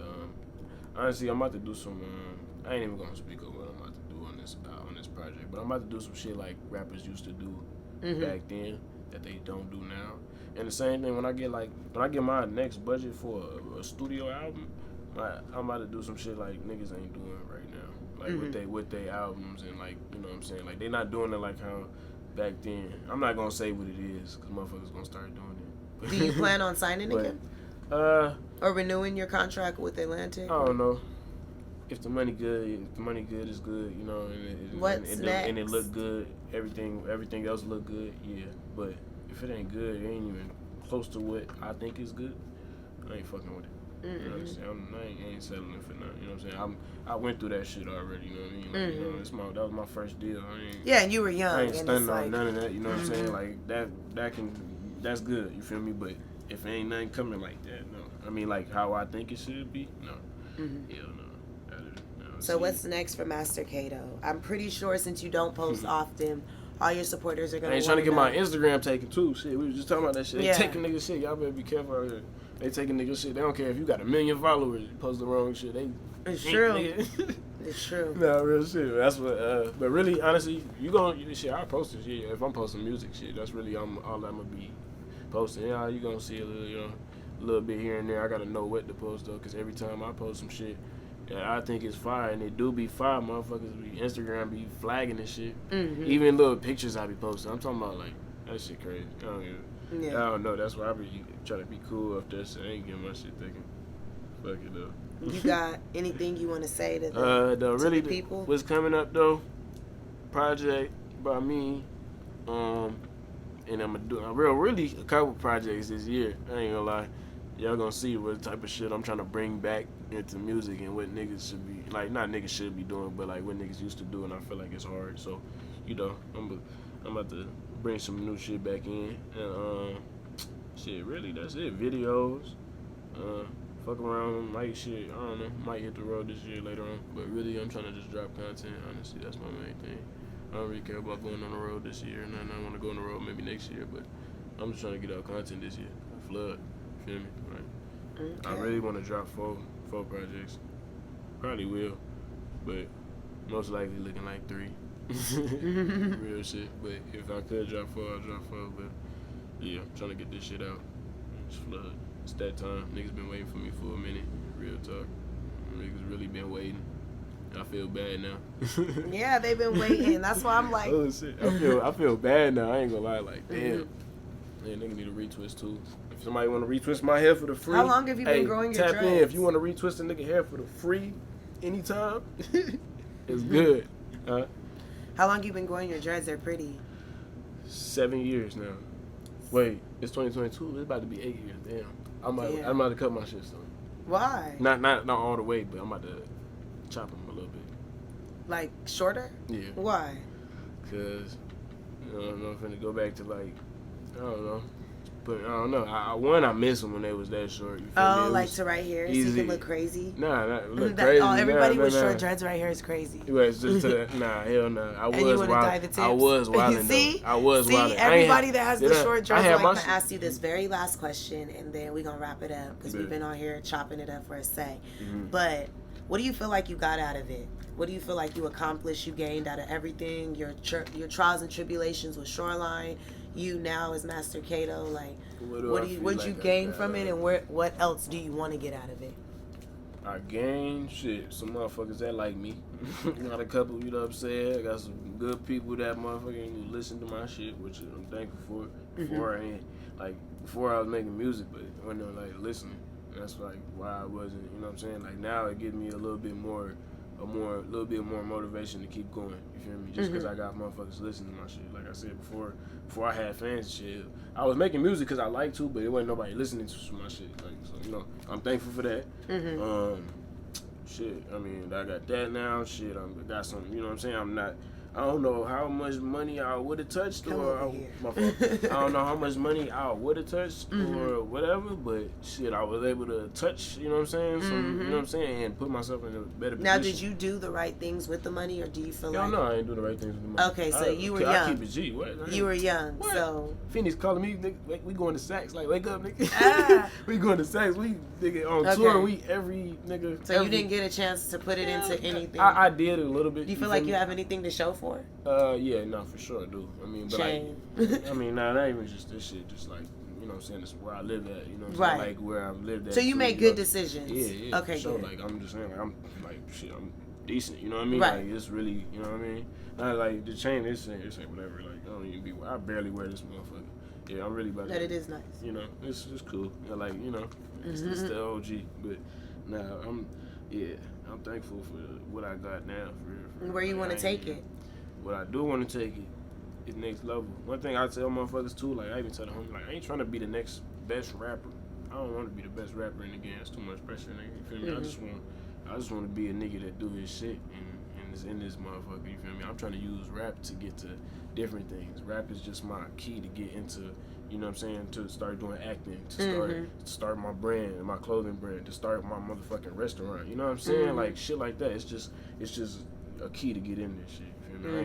honestly, I'm about to do some. I ain't even gonna speak on what I'm about to do on this project, but I'm about to do some shit like rappers used to do back then that they don't do now. And the same thing when I get my next budget for a studio album, I'm about to do some shit like niggas ain't doing right now, like with they albums and like, you know what I'm saying, like they not doing it like how back then. I'm not gonna say what it is because motherfuckers gonna start doing it. Do you plan on signing again? Or renewing your contract with Atlantic? I don't know. If the money good, is good, you know, and it look good, everything else look good, yeah. But if it ain't good, it ain't even close to what I think is good, I ain't fucking with it. You know what I'm saying? I ain't settling for nothing. You know what I'm saying? I went through that shit already. You know what I mean? Like, you know, that was my first deal. And you were young. I ain't stunning on none of that. You know what I'm saying? Like that's good. You feel me? But if ain't nothing coming like that, no. I mean, like how I think it should be, no. Hell no. So what's next for Master Kato? I'm pretty sure since you don't post often, all your supporters are gonna. I ain't trying to get my Instagram taken too. Shit, we was just talking about that shit. They taking nigga shit. Y'all better be careful out here. They taking nigga shit. They don't care if you got 1 million followers. You post the wrong shit. It's true. It's true. No, real shit. That's what. But really, honestly, shit. I post this shit. If I'm posting music shit, that's really all I'm gonna be posting. Yeah, you gonna see a little bit here and there. I gotta know what to post though, cause every time I post some shit, I think it's fire, and it do be fire. Motherfuckers Instagram be flagging this shit. Even little pictures I be posting. I'm talking about like that shit crazy. I don't know. That's why I be trying to be cool up there, so I ain't getting my shit taken. Fuck it though. You got anything you want to say to the people? What's coming up though? Project by me, and I'm gonna do really a couple projects this year. I ain't gonna lie. Y'all gonna see what type of shit I'm trying to bring back into music and what niggas should be, like, not niggas should be doing, but like what niggas used to do, and I feel like it's hard. So, you know, I'm about to bring some new shit back in, and shit, really, that's it. Videos. Fuck around, might shit, I don't know, might hit the road this year later on. But really, I'm trying to just drop content, honestly. That's my main thing. I don't really care about going on the road this year, and I want to go on the road maybe next year, but I'm just trying to get out content this year. Flood, you feel me? Right. Okay. I really want to drop four projects. Probably will, but most likely looking like 3. Real shit. But if I could drop 4, I'll drop 4. But yeah, I'm trying to get this shit out. It's flood. It's that time. Niggas been waiting for me for a minute. Real talk. Niggas really been waiting. I feel bad now. Yeah, they've been waiting. That's why I'm like, oh shit. I feel bad now. I ain't gonna lie. Like damn. Man, nigga need a retwist too. If somebody want to retwist my hair for the free, how long have you been growing your dreads? Tap in if you want to retwist a nigga hair for the free, anytime. It's good. How long you been growing your dreads? They're pretty. 7 years now. Wait, it's 2022. It's about to be 8 years. Damn. I'm about to cut my shit soon. Why? Not all the way, but I'm about to chop them a little bit. Like shorter? Yeah. Why? Cause I'm finna go back to like I don't know. But I don't know. I miss them when they was that short. You feel me? Like to right here, so you can look crazy. Nah, not look crazy. Oh, everybody with short dreads right here is crazy. Well, it's just nah, hell no. I was wild. I was wilding. See, I was wilding. Everybody that has the short dreads. I'm gonna ask you this Mm-hmm. very last question, and then we're gonna wrap it up because we've been on here chopping it up for a sec. But what do you feel like you got out of it? What do you feel like you accomplished? You gained out of everything? Your trials and tribulations with Shoreline. You now as Master Kato, like what you gain from it, and what else do you want to get out of it? I gained shit. Some motherfuckers that like me. Got a couple, you know what I'm saying? I got some good people that motherfucking listen to my shit, which I'm thankful for. Before I was making music, but when they're like listening, that's like why I wasn't, you know what I'm saying? Like now it gives me a little bit more motivation to keep going. You feel me? Just because I got motherfuckers listening to my shit. Like I said before I had fans and shit, I was making music because I like to, but it wasn't nobody listening to my shit. Like, so, you know, I'm thankful for that. Shit, I mean, I got that now. Shit, I got some, you know what I'm saying? I don't know how much money I would have touched I don't know how much money I would have touched or whatever, but shit, I was able to touch, you know what I'm saying? Some, you know what I'm saying? And put myself in a better position. Now, did you do the right things with the money, or do you feel like... No, I ain't do the right things with the money. Okay, so you were young. I keep it G. What? You were young, what? So... Phoenix calling me, nigga, we going to Saks. Like, wake up, nigga. We going to Saks. We, nigga, on tour. We every, nigga. So you didn't get a chance to put it into anything? I did a little bit. Do you feel like you have anything to show for it? Yeah, no, for sure I do. I mean, but not even just this shit. Just like, you know what I'm saying, this is where I live at. You know what I'm saying? Like where I've lived at. So you make good decisions. Yeah. Okay, for sure. good. Like I'm just saying, like I'm like shit. I'm decent. You know what I mean? Right. Like it's really, you know what I mean? Not like the chain. It's whatever. Like I don't even be. I barely wear this motherfucker. Yeah, I'm really about to. But it is nice. You know, it's cool. Like you know, it's the OG. But now I'm thankful for what I got now. Where you want to take it? What I do want to take it is next level. One thing I tell motherfuckers too, like I even tell the homie, like I ain't trying to be the next best rapper. I don't want to be the best rapper in the game. It's too much pressure. Nigga. You feel me? I just want to be a nigga that do his shit and is in this motherfucker. You feel me? I'm trying to use rap to get to different things. Rap is just my key to get into. You know what I'm saying? To start doing acting, to start my brand, my clothing brand, to start my motherfucking restaurant. You know what I'm saying? Like shit like that. It's just a key to get in this shit. You feel me?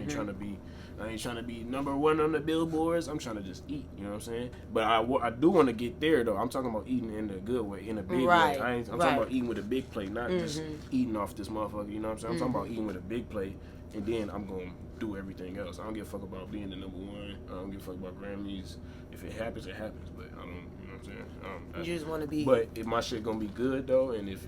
I ain't trying to be number one on the billboards. I'm trying to just eat. You know what I'm saying? But I do want to get there though. I'm talking about eating in a good way, in a big way. I'm talking about eating with a big plate, not just eating off this motherfucker. You know what I'm saying? I'm talking about eating with a big plate, and then I'm gonna do everything else. I don't give a fuck about being the number one. I don't give a fuck about Grammys. If it happens, it happens. But I don't, you know what I'm saying? You just want to be. But if my shit gonna be good though, and if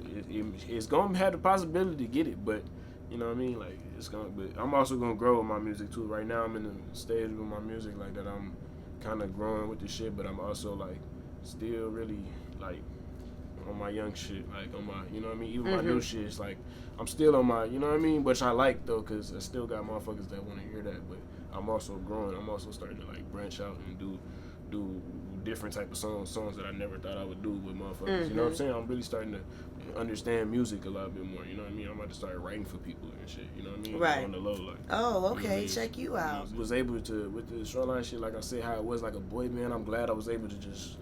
it's gonna have the possibility to get it, but you know what I mean? Like it's gonna. But I'm also gonna grow with my music too. Right now, I'm in the stage with my music like that. I'm kind of growing with the shit, but I'm also like still really like on my young shit, like on my, you know what I mean? Even my new shit, it's like I'm still on my, you know what I mean? Which I like though, cause I still got motherfuckers that want to hear that. But I'm also growing. I'm also starting to like branch out and do different type of songs that I never thought I would do with motherfuckers. You know what I'm saying? I'm really starting to understand music a lot bit more. You know what I mean? I'm about to start writing for people and shit. You know what I mean? Right. On the low, like. Oh, okay. You know I mean? Check you out. Was able to with the Shoreline shit, like I said, how it was like a boy band. I'm glad I was able to just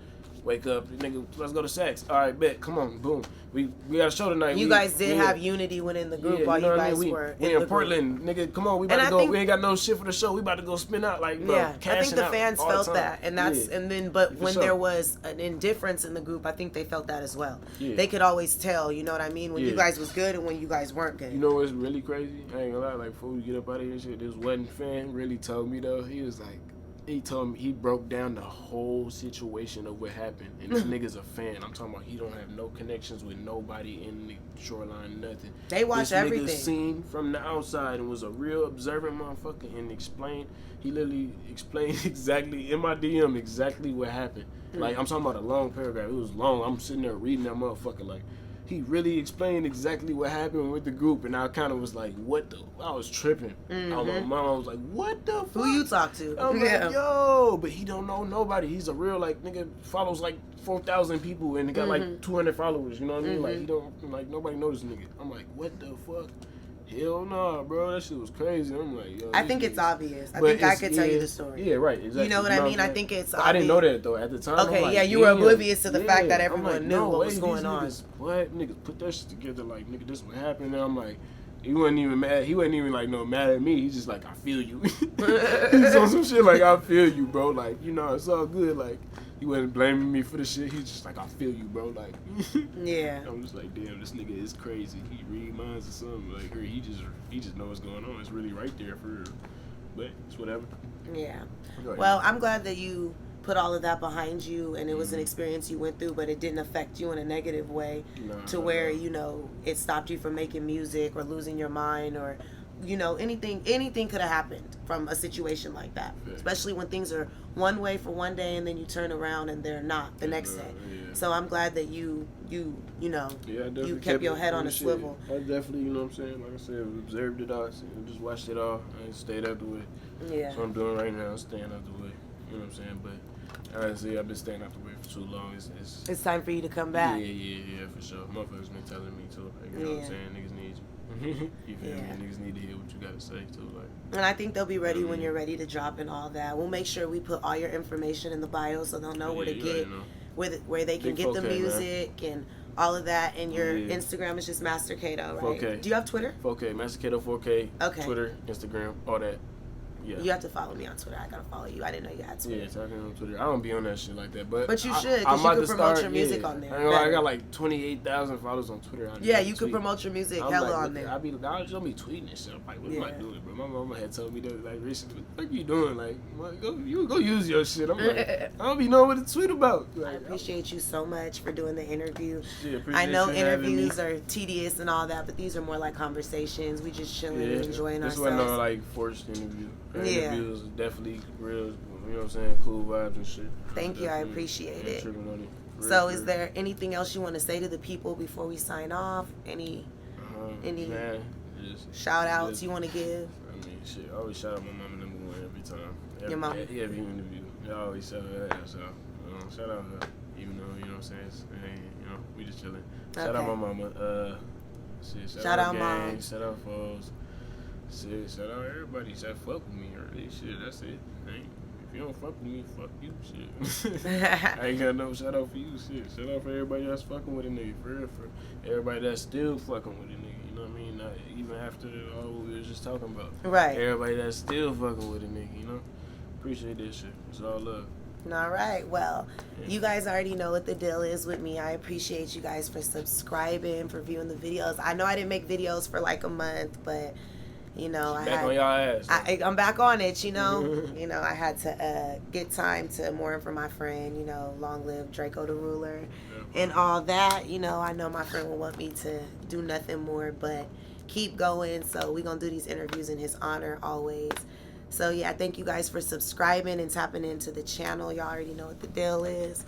Wake up, nigga, let's go to sex. All right, bet, come on, boom. We got a show tonight. You guys did have unity when in the group while you guys were in Portland. Nigga, come on, we about to go. We ain't got no shit for the show. We about to go spin out like, bro, I think the fans felt that, and that's but when sure. there was an indifference in the group, I think they felt that as well. Yeah. They could always tell, you know what I mean, when you guys was good and when you guys weren't good. You know what's really crazy? I ain't gonna lie, like before we get up out of here and shit, this one fan really told me though, he was like, he told me, he broke down the whole situation of what happened. And this nigga's a fan. I'm talking about he don't have no connections with nobody in the Shoreline, nothing. They watch everything. This nigga seen from the outside and was a real observant motherfucker and he literally explained exactly, in my DM, exactly what happened. Like, I'm talking about a long paragraph. It was long. I'm sitting there reading that motherfucker like, he really explained exactly what happened with the group, and I kind of was like, what the? I was tripping. My mom was like, what the fuck? Who you talk to? I'm like, yo, but he don't know nobody. He's a real, like, nigga follows like 4,000 people and he got like 200 followers, you know what I mean? Like, he don't, like, nobody knows this nigga. I'm like, what the fuck? Hell nah, bro. That shit was crazy. I'm like, yo. I think it's obvious. I think I could tell you the story. Yeah, right. Exactly. You know what I mean? I think it's obvious. I didn't know that, though, at the time. Okay, like, you were oblivious to the fact that everyone knew what was going on. What? Niggas put that shit together like, nigga, this what happened. And I'm like, he wasn't even mad. He wasn't even, like, mad at me. He's just like, I feel you. He's on some shit like, I feel you, bro. Like, you know, it's all good. Like, he wasn't blaming me for the shit. He's just like, I feel you, bro. Like, yeah. I'm just like, damn, this nigga is crazy. He read minds or something. Like, he just knows what's going on. It's really right there for real. But it's whatever. Yeah. Well, I'm glad that you put all of that behind you and it was an experience you went through, but it didn't affect you in a negative way where, you know, it stopped you from making music or losing your mind or, you know, anything could have happened from a situation like that, especially when things are one way for one day and then you turn around and they're not the next day. So I'm glad that you know, you kept your head on a swivel. I definitely, you know what I'm saying, like I said, observed it all, just watched it all and stayed out the way. Yeah. That's what I'm doing right now, staying out the way. You know what I'm saying? But honestly, I've been staying out the way for too long. It's time for you to come back. Yeah, for sure. Motherfuckers been telling me too. Like, you know what I'm saying? Niggas need you. You feel me? Niggas need to hear what you gotta say too. Like, and I think they'll be ready when you're ready to drop and all that. We'll make sure we put all your information in the bio so they'll know where to get, where they can get the music and all of that. And your Instagram is just Master Kato, right? 4K. Do you have Twitter? 4K, Master Kato 4K. Okay. Twitter, Instagram, all that. Yeah. You have to follow me on Twitter. I gotta follow you. I didn't know you had Twitter. Yeah, talking on Twitter. I don't be on that shit like that, but you should, because you can promote your music on there. I got like 28,000 followers on Twitter. You can promote your music hella on there. I'll just be tweeting and shit. I'm like, what am I doing, bro? My mama had told me that, like, recently, what are you doing? Like, go use your shit. I'm like, I don't be knowing what to tweet about. Like, I appreciate you so much for doing the interview. Shit, I know interviews are tedious and all that, but these are more like conversations. We just chilling and enjoying ourselves. This wasn't no like forced interview. Interviews definitely real, you know what I'm saying, cool vibes and shit. Thank you, I appreciate it. So is there anything else you want to say to the people before we sign off? Any shout outs you want to give? I mean, shit, I always shout out my mama number one every time. Your mom? Every interview. I always shout out her, so shout out her. Even though, you know what I'm saying, you know, we just chilling. Shout out my mama. Shout out Mom. Shout out Foles. Shit, shout out everybody. Shout fuck with me already. Shit, that's it. If you don't fuck with me, fuck you. Shit. I ain't got no shout out for you. Shit. Shout out for everybody that's fucking with a nigga. For real, for everybody that's still fucking with a nigga. You know what I mean? Not even after all we was just talking about. Right. Everybody that's still fucking with a nigga. You know. Appreciate this shit. It's all love. All right. Well, you guys already know what the deal is with me. I appreciate you guys for subscribing, for viewing the videos. I know I didn't make videos for like a month, but you know, on y'all ass. I'm back on it, you know. You know, I had to get time to mourn for my friend, you know, long live Draco the Ruler and all that. You know, I know my friend will want me to do nothing more but keep going. So we're going to do these interviews in his honor always. So, yeah, thank you guys for subscribing and tapping into the channel. Y'all already know what the deal is.